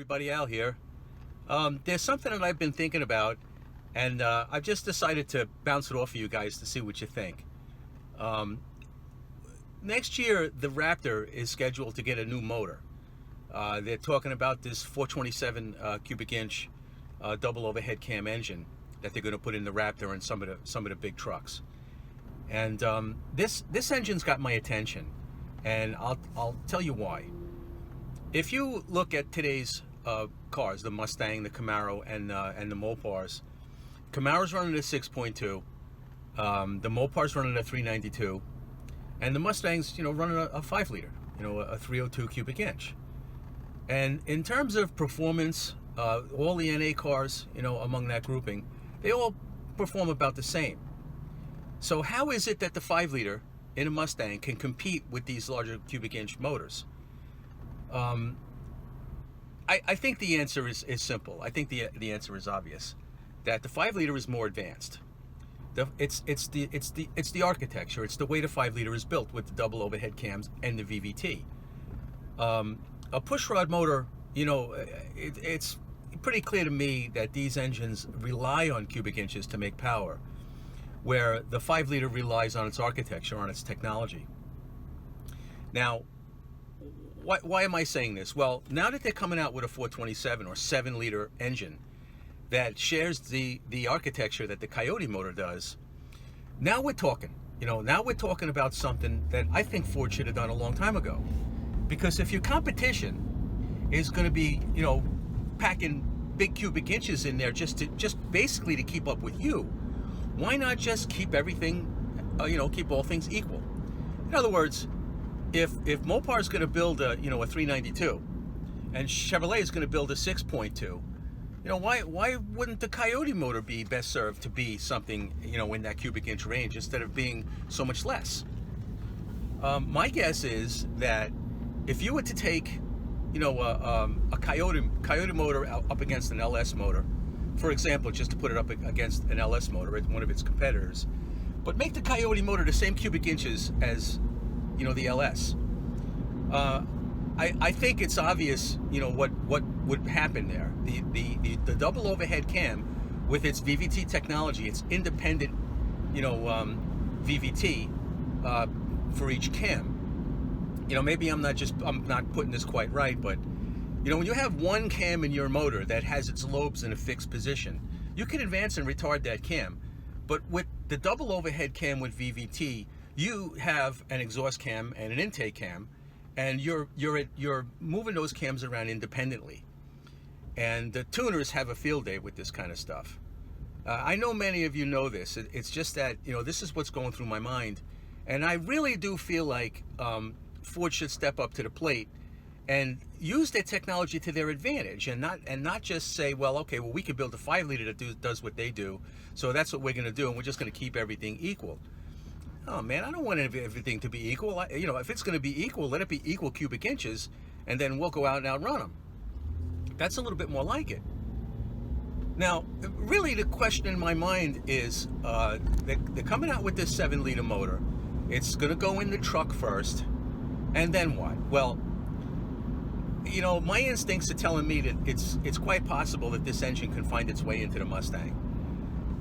everybody out here. There's something that I've been thinking about, and I've just decided to bounce it off of you guys to see what you think. Next year, the Raptor is scheduled to get a new motor. They're talking about this 427 cubic inch double overhead cam engine that they're going to put in the Raptor and some of the big trucks. And this engine's got my attention, and I'll tell you why. If you look at today's cars, the Mustang, the Camaro, and the Mopars, Camaro's running at 6.2, the Mopar's running at 392, and the Mustang's running a 5-liter, a 302 cubic inch. And in terms of performance, all the NA cars, among that grouping, they all perform about the same. So how is it that the 5-liter in a Mustang can compete with these larger cubic inch motors? I think the answer is simple. I think the answer is obvious, that the 5-liter is more advanced. It's the architecture. It's the way the 5-liter is built with the double overhead cams and the VVT. A pushrod motor, it's pretty clear to me that these engines rely on cubic inches to make power, where the 5-liter relies on its architecture, on its technology. Now, why am I saying this? Well, now that they're coming out with a 427 or 7-liter engine that shares the architecture that the Coyote motor does, now we're talking. Now we're talking about something that I think Ford should have done a long time ago. Because if your competition is going to be, packing big cubic inches in there just basically to keep up with you, why not just keep everything, keep all things equal? In other words, if Mopar is going to build a 392 and Chevrolet is going to build a 6.2, why wouldn't the Coyote motor be best served to be something, in that cubic inch range instead of being so much less? My guess is that if you were to take, a Coyote motor up against an LS motor, for example, just to put it up against an LS motor, one of its competitors, but make the Coyote motor the same cubic inches as, the LS. I think it's obvious, what would happen there. The double overhead cam with its VVT technology, its independent, VVT for each cam. Maybe I'm not putting this quite right, but when you have one cam in your motor that has its lobes in a fixed position, you can advance and retard that cam. But with the double overhead cam with VVT, you have an exhaust cam and an intake cam, and you're moving those cams around independently. And the tuners have a field day with this kind of stuff. I know many of you know this. It's just that this is what's going through my mind, and I really do feel like Ford should step up to the plate and use their technology to their advantage, and not just say, we could build a 5-liter that does what they do, so that's what we're going to do, and we're just going to keep everything equal. Oh man, I don't want everything to be equal. If it's going to be equal, let it be equal cubic inches, and then we'll go out and outrun them. That's a little bit more like it. Now, really, the question in my mind is, they're coming out with this 7-liter motor. It's going to go in the truck first, and then what? Well, my instincts are telling me that it's quite possible that this engine can find its way into the Mustang.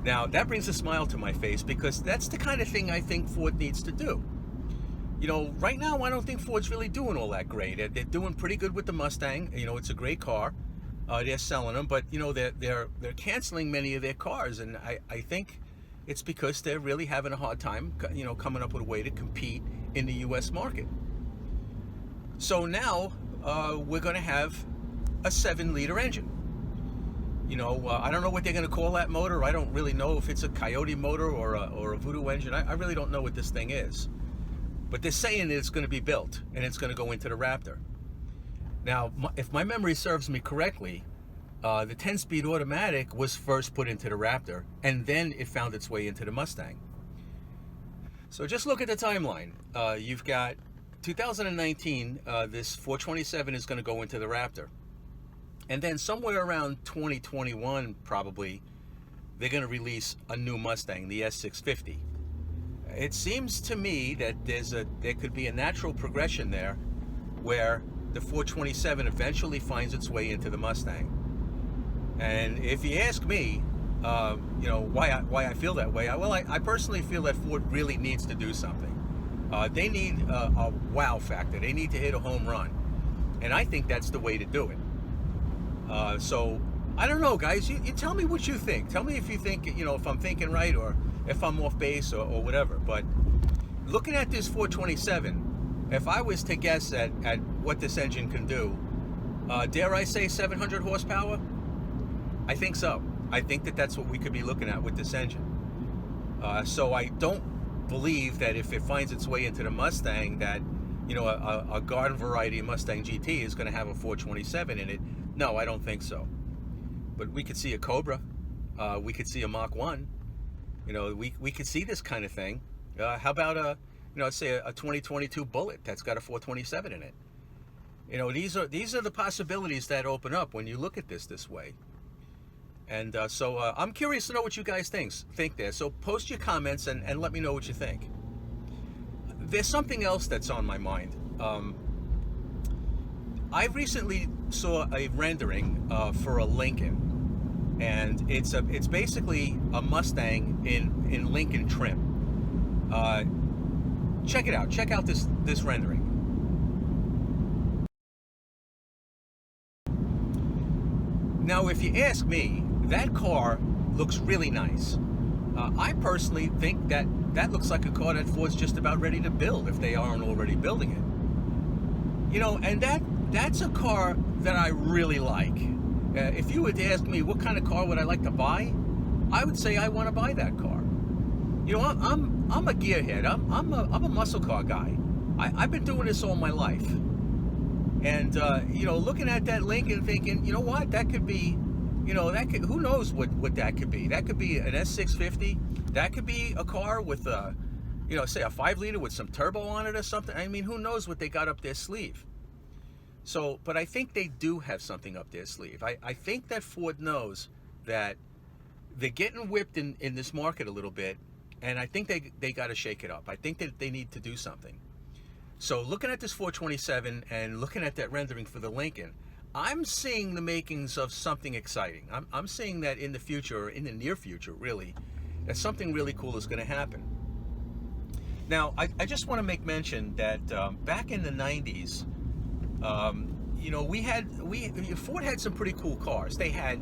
Now, that brings a smile to my face, because that's the kind of thing I think Ford needs to do. Right now, I don't think Ford's really doing all that great. They're doing pretty good with the Mustang. It's a great car. They're selling them, but they're canceling many of their cars, and I think it's because they're really having a hard time, coming up with a way to compete in the U.S. market. So now we're going to have a 7-liter engine. I don't know what they're going to call that motor. I don't really know if it's a Coyote motor or a Voodoo engine. I really don't know what this thing is. But they're saying that it's going to be built and it's going to go into the Raptor. Now, if my memory serves me correctly, the 10-speed automatic was first put into the Raptor, and then it found its way into the Mustang. So just look at the timeline. You've got 2019, this 427 is going to go into the Raptor. And then somewhere around 2021, probably, they're going to release a new Mustang, the S650. It seems to me that there could be a natural progression there where the 427 eventually finds its way into the Mustang. And if you ask me, why I feel that way, I personally feel that Ford really needs to do something. They need a wow factor. They need to hit a home run, and I think that's the way to do it. So I don't know, guys. You tell me what you think. Tell me if you think, if I'm thinking right or if I'm off base or whatever. But looking at this 427, if I was to guess at what this engine can do, dare I say 700 horsepower? I think so. I think that's what we could be looking at with this engine. So I don't believe that if it finds its way into the Mustang that, a garden variety Mustang GT is going to have a 427 in it. No, I don't think so. But we could see a Cobra. We could see a Mach 1. We could see this kind of thing. How about let's say a 2022 Bullet that's got a 427 in it. These are the possibilities that open up when you look at this way. And so I'm curious to know what you guys think there. So post your comments and let me know what you think. There's something else that's on my mind. I recently saw a rendering for a Lincoln, and it's basically a Mustang in Lincoln trim. Check it out. Check out this rendering. Now, if you ask me, that car looks really nice. I personally think that looks like a car that Ford's just about ready to build if they aren't already building it. And that's a car that I really like. If you were to ask me what kind of car would I like to buy, I would say I want to buy that car. I'm a gearhead. I'm a muscle car guy. I've been doing this all my life. And looking at that Lincoln, thinking, you know what, that could be, who knows what that could be. That could be an S650. That could be a car with say a 5-liter with some turbo on it or something. I mean, who knows what they got up their sleeve. So, but I think they do have something up their sleeve. I think that Ford knows that they're getting whipped in this market a little bit, and I think they got to shake it up. I think that they need to do something. So looking at this 427 and looking at that rendering for the Lincoln, I'm seeing the makings of something exciting. I'm seeing that in the future, or in the near future, really, that something really cool is going to happen. Now, I just want to make mention that back in the 90s, Ford had some pretty cool cars. They had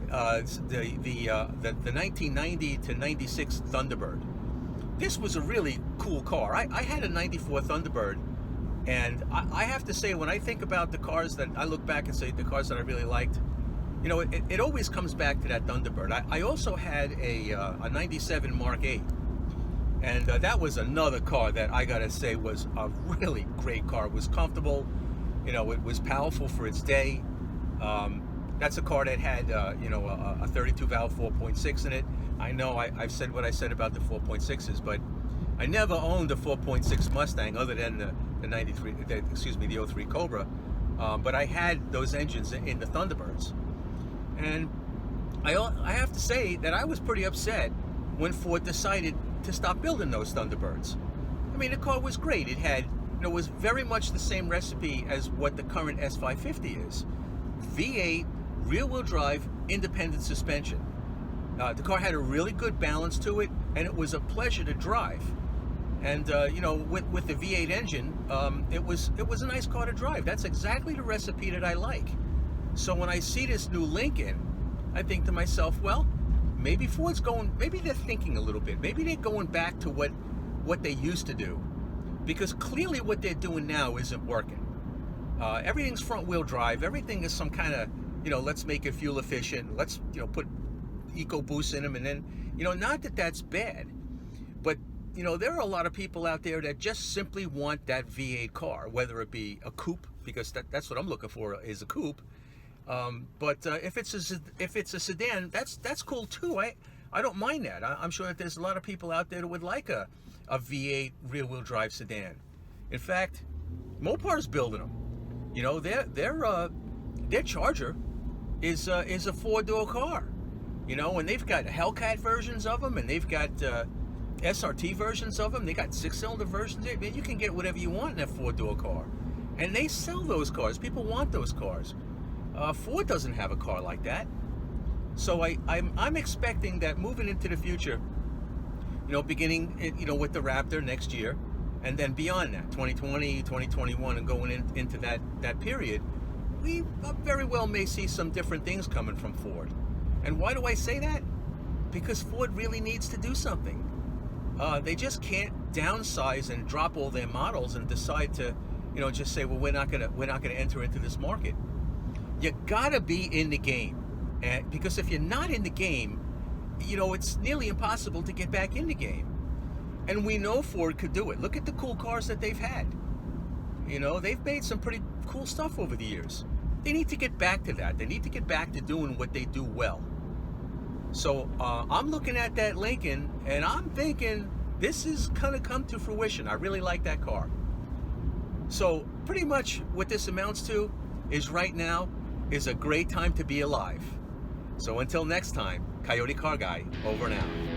the 1990 to 96 Thunderbird. This was a really cool car. I had a 94 Thunderbird, and I have to say, when I think about the cars that I look back and say the cars that I really liked, it always comes back to that Thunderbird. I also had a 97 Mark 8, and that was another car that I gotta say was a really great car. It was comfortable, it was powerful for its day. That's a car that had a 32 valve 4.6 in it. I know I've said what I said about the 4.6s, but I never owned a 4.6 Mustang other than the 03 Cobra. But I had those engines in the Thunderbirds. And I have to say that I was pretty upset when Ford decided to stop building those Thunderbirds. I mean, the car was great. It had, was very much the same recipe as what the current S550 is. V8, rear-wheel drive, independent suspension. The car had a really good balance to it, and it was a pleasure to drive. And with the V8 engine, it was a nice car to drive. That's exactly the recipe that I like. So when I see this new Lincoln, I think to myself, well, maybe maybe they're thinking a little bit. Maybe they're going back to what they used to do, because clearly what they're doing now isn't working. Everything's front-wheel drive. Everything is some kind of, let's make it fuel efficient. Let's, put EcoBoost in them, and then, not that that's bad, but there are a lot of people out there that just simply want that V8 car, whether it be a coupe, because that's what I'm looking for, is a coupe. But if it's a sedan, that's cool too. I don't mind that. I'm sure that there's a lot of people out there that would like a V8 rear-wheel drive sedan. In fact, Mopar's building them. Their Charger is a 4-door car. And they've got Hellcat versions of them, and they've got SRT versions of them. They got 6-cylinder versions. Man, you can get whatever you want in that 4-door car. And they sell those cars. People want those cars. Ford doesn't have a car like that. So I'm expecting that moving into the future, beginning with the Raptor next year, and then beyond that, 2020, 2021, and going into that period, we very well may see some different things coming from Ford. And why do I say that? Because Ford really needs to do something. They just can't downsize and drop all their models and decide to, just say, well, we're not gonna enter into this market. You gotta be in the game, because if you're not in the game, it's nearly impossible to get back in the game. And we know Ford could do it. Look at the cool cars that they've had. They've made some pretty cool stuff over the years. They need to get back to that. They need to get back to doing what they do well. So I'm looking at that Lincoln, and I'm thinking this is gonna come to fruition. I really like that car. So pretty much what this amounts to is right now is a great time to be alive. So until next time, Coyote Car Guy, over and out.